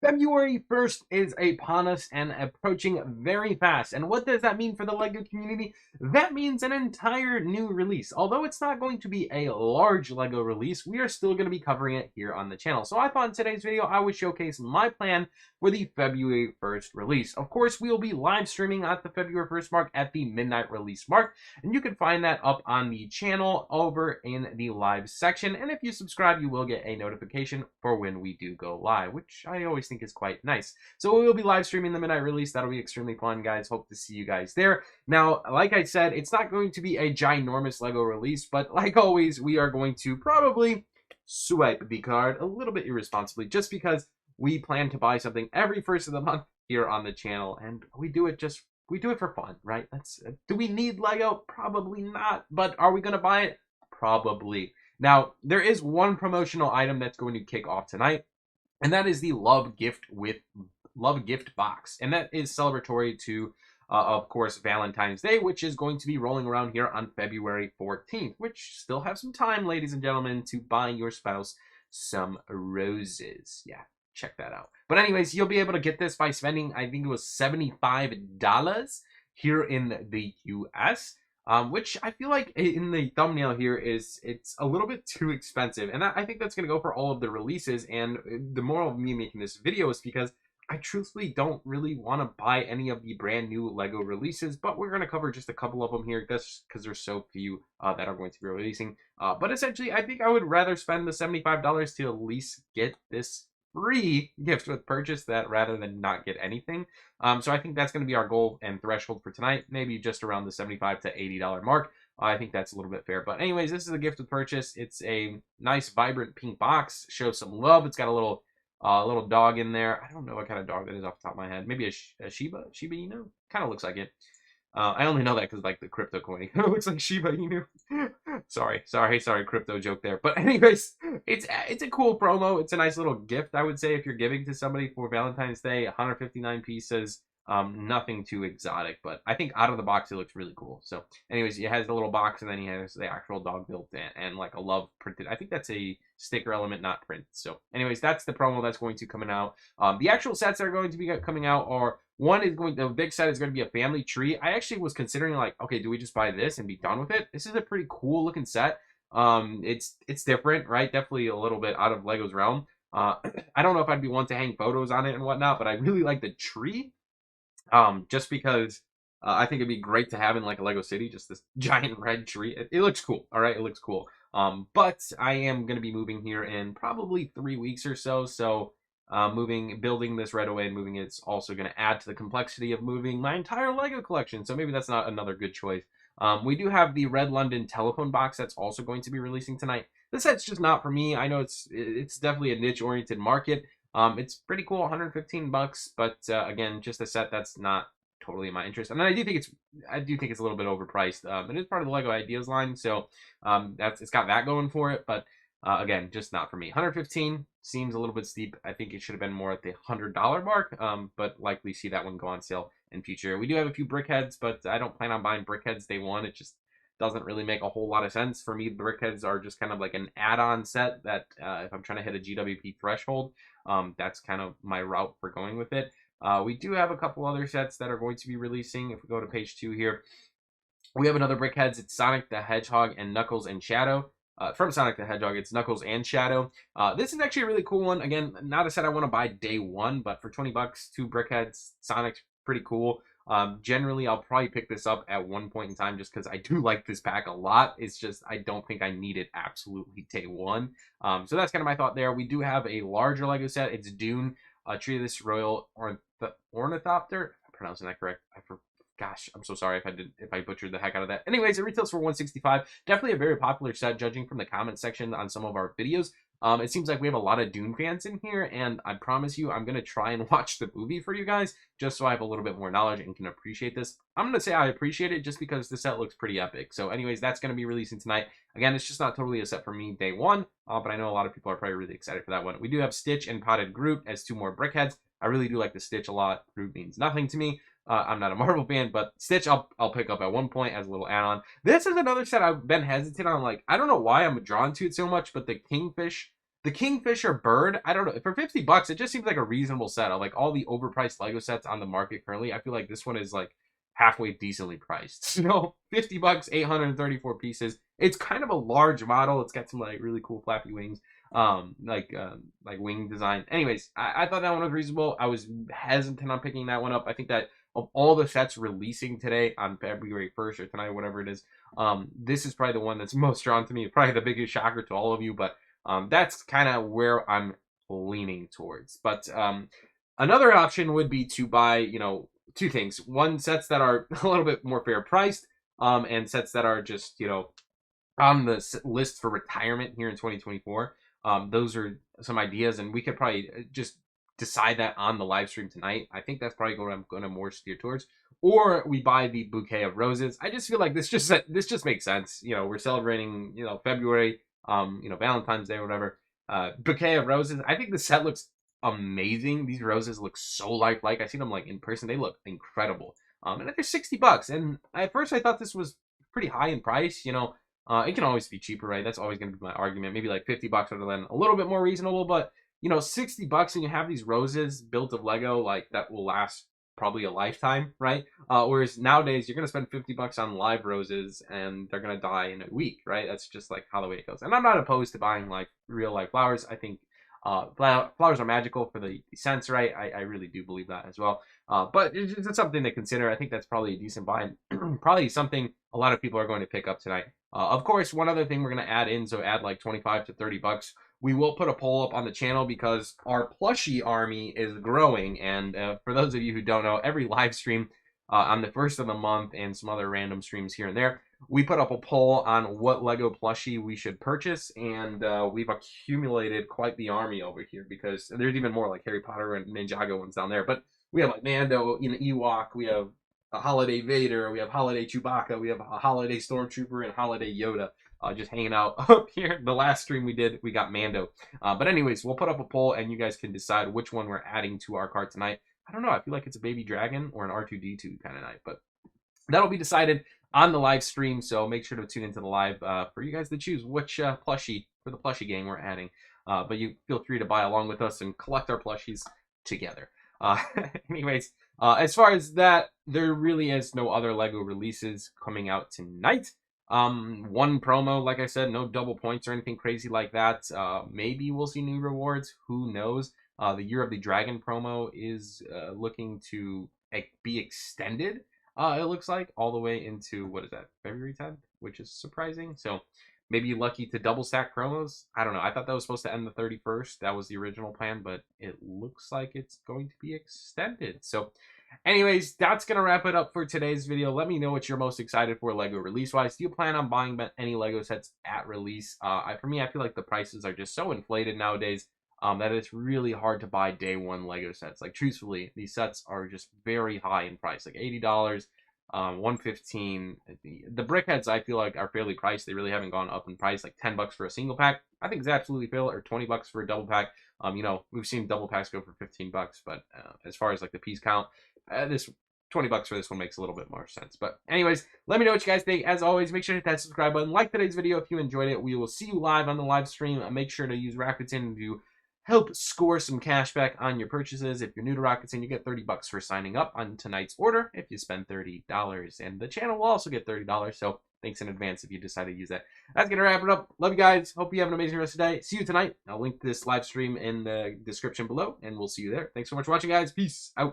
February 1st is upon us and approaching very fast. And what does that mean for the LEGO community? That means an entire new release. Although it's not going to be a large LEGO release, we are still going to be covering it here on the channel. So I thought in today's video, I would showcase my plan for the February 1st release. Of course, we will be live streaming at the February 1st mark at the midnight release mark. And you can find that up on the channel over in the live section. And if you subscribe, you will get a notification for when we do go live, which I always think is quite nice. So we will be live streaming the midnight release. That'll be extremely fun, guys. Hope to see you guys there. Now, like I said, it's not going to be a ginormous LEGO release, but like always, we are going to probably swipe the card a little bit irresponsibly just because we plan to buy something every first of the month here on the channel, and we do it for fun, right? Do we need Lego? Probably not, but are we going to buy it? Probably. Now, there is one promotional item that's going to kick off tonight, and that is the Love Gift box, and that is celebratory to of course, Valentine's Day, which is going to be rolling around here on February 14th, which still have some time, ladies and gentlemen, to buy your spouse some roses. Yeah, check that out. But anyways, you'll be able to get this by spending, I think it was $75 here in the US. Which I feel like in the thumbnail here it's a little bit too expensive. And I think that's going to go for all of the releases. And the moral of me making this video is because I truthfully don't really want to buy any of the brand new LEGO releases, but we're going to cover just a couple of them here just because there's so few that are going to be releasing. But essentially, I think I would rather spend the $75 to at least get this free gift with purchase that rather than not get anything. So I think that's going to be our goal and threshold for tonight, maybe just around the $75 to $80 mark. I think that's a little bit fair. But anyways, this is a gift with purchase. It's a nice, vibrant pink box. Shows some love. It's got a little dog in there. I don't know what kind of dog that is off the top of my head. Maybe a Shiba Inu? Kind of looks like it. I only know that because like the crypto coin. It looks like Shiba Inu. sorry, crypto joke there. But anyways, it's a cool promo. It's a nice little gift, I would say, if you're giving to somebody for Valentine's Day. 159 pieces. Nothing too exotic, but I think out of the box it looks really cool. So anyways, it has the little box and then he has the actual dog built in and like a love printed. I think that's a sticker element, not print. So anyways, that's the promo that's going to be coming out. The actual sets that are going to be coming out are, the big set is going to be a family tree. I actually was considering like, okay, do we just buy this and be done with it? This is a pretty cool looking set. It's different, right? Definitely a little bit out of Lego's realm. I don't know if I'd be one to hang photos on it and whatnot, but I really like the tree. Just because I think it'd be great to have in like a Lego City, just this giant red tree. It looks cool. All right, it looks cool. But I am going to be moving here in probably 3 weeks or so. So building this right away and moving it's also going to add to the complexity of moving my entire Lego collection. So maybe that's not another good choice. We do have the Red London telephone box that's also going to be releasing tonight. This set's just not for me. I know it's definitely a niche-oriented market. It's pretty cool, 115 bucks, but again, just a set that's not totally in my interest. And I do think it's a little bit overpriced. It is part of the Lego Ideas line, so it's got that going for it. But again, just not for me. 115 seems a little bit steep. I think it should have been more at the $100 mark. But likely see that one go on sale in future. We do have a few brickheads, but I don't plan on buying brickheads day one. It just doesn't really make a whole lot of sense for me. The brickheads are just kind of like an add-on set that if I'm trying to hit a GWP threshold, that's kind of my route for going with it. We do have a couple other sets that are going to be releasing. If we go to page 2 here, we have another brickheads. It's Sonic the Hedgehog and Knuckles and Shadow. From Sonic the Hedgehog, it's Knuckles and Shadow. This is actually a really cool one. Again, not a set I want to buy day one, but for 20 bucks, 2 brickheads, Sonic's pretty cool. Generally, I'll probably pick this up at one point in time just because I do like this pack a lot. It's just I don't think I need it absolutely day one. So that's kind of my thought there. We do have a larger Lego set. It's Dune, Treeless Royal Ornithopter. I'm pronouncing that correct. Gosh, I'm so sorry if I butchered the heck out of that. Anyways, it retails for $165. Definitely a very popular set, judging from the comment section on some of our videos. It seems like we have a lot of Dune fans in here, and I promise you, I'm going to try and watch the movie for you guys, just so I have a little bit more knowledge and can appreciate this. I'm going to say I appreciate it just because the set looks pretty epic. So anyways, that's going to be releasing tonight. Again, it's just not totally a set for me day one, but I know a lot of people are probably really excited for that one. We do have Stitch and Potted Groot as 2 more brickheads. I really do like the Stitch a lot. Groot means nothing to me. I'm not a Marvel fan, but Stitch I'll pick up at one point as a little add-on. This is another set I've been hesitant on. Like, I don't know why I'm drawn to it so much, but the Kingfish The Kingfisher bird, I don't know. For 50 bucks, it just seems like a reasonable set. Of like all the overpriced Lego sets on the market currently, I feel like this one is like halfway decently priced. You know, 50 bucks, 834 pieces. It's kind of a large model. It's got some like really cool flappy wings, like wing design. Anyways, I thought that one was reasonable. I was hesitant on picking that one up. I think that of all the sets releasing today on February 1st or tonight, whatever it is, this is probably the one that's most drawn to me. Probably the biggest shocker to all of you, but that's kind of where I'm leaning towards. But another option would be to buy, you know, two things. One, sets that are a little bit more fair priced, and sets that are just, you know, on the list for retirement here in 2024. Those are some ideas, and we could probably just decide that on the live stream tonight. I think that's probably what I'm going to more steer towards. Or we buy the bouquet of roses. I just feel like this just makes sense. You know, we're celebrating, you know, February, you know, Valentine's Day or whatever. Bouquet of roses. I think the set looks amazing. These roses look so lifelike. I see them like in person. They look incredible. And they're 60 bucks. And at first I thought this was pretty high in price. You know, it can always be cheaper, right? That's always going to be my argument. Maybe like 50 bucks would have been a little bit more reasonable, but you know, 60 bucks and you have these roses built of Lego, like that will last probably a lifetime, right? Whereas nowadays you're going to spend 50 bucks on live roses and they're going to die in a week, right? That's just like how the way it goes. And I'm not opposed to buying like real life flowers. I think flowers are magical for the scents, right? I really do believe that as well. But it's something to consider. I think that's probably a decent buy, and probably something a lot of people are going to pick up tonight. Of course, one other thing we're going to add in, so add like 25 to 30 bucks. We will put a poll up on the channel because our plushie army is growing. And for those of you who don't know, every live stream on the first of the month and some other random streams here and there, we put up a poll on what Lego plushie we should purchase. And we've accumulated quite the army over here because there's even more like Harry Potter and Ninjago ones down there. But we have like Mando, you know, Ewok, we have a Holiday Vader, we have Holiday Chewbacca, we have a Holiday Stormtrooper, and Holiday Yoda. Just hanging out up here. The last stream we did, we got Mando. But anyways, we'll put up a poll and you guys can decide which one we're adding to our cart tonight. I don't know. I feel like it's a baby dragon or an R2-D2 kind of night, but that'll be decided on the live stream. So make sure to tune into the live for you guys to choose which plushie for the plushie gang we're adding. But you feel free to buy along with us and collect our plushies together. Anyways, as far as that, there really is no other Lego releases coming out tonight. One promo, like I said, no double points or anything crazy like that. Maybe we'll see new rewards. Who knows? The Year of the Dragon promo is looking to be extended. It looks like all the way into, what is that, February 10th, which is surprising. So maybe you're lucky to double stack promos. I don't know. I thought that was supposed to end the 31st. That was the original plan, but it looks like it's going to be extended. So anyways, that's going to wrap it up for today's video. Let me know what you're most excited for Lego release-wise. Do you plan on buying any Lego sets at release? For me, I feel like the prices are just so inflated nowadays that it's really hard to buy day one Lego sets. Like, truthfully, these sets are just very high in price, like $80, $115. The brickheads, I feel like, are fairly priced. They really haven't gone up in price. Like $10 for a single pack, I think is absolutely fair, or $20 for a double pack. You know, we've seen double packs go for $15, but as far as like the piece count, this $20 for this one makes a little bit more sense. But anyways, let me know what you guys think. As always, make sure to hit that subscribe button. Like today's video if you enjoyed it. We will see you live on the live stream. Make sure to use Rakuten to help score some cash back on your purchases. If you're new to Rakuten, you get $30 for signing up on tonight's order if you spend $30. And the channel will also get $30. So thanks in advance if you decide to use that. That's going to wrap it up. Love you guys. Hope you have an amazing rest of the day. See you tonight. I'll link this live stream in the description below, and we'll see you there. Thanks so much for watching, guys. Peace out.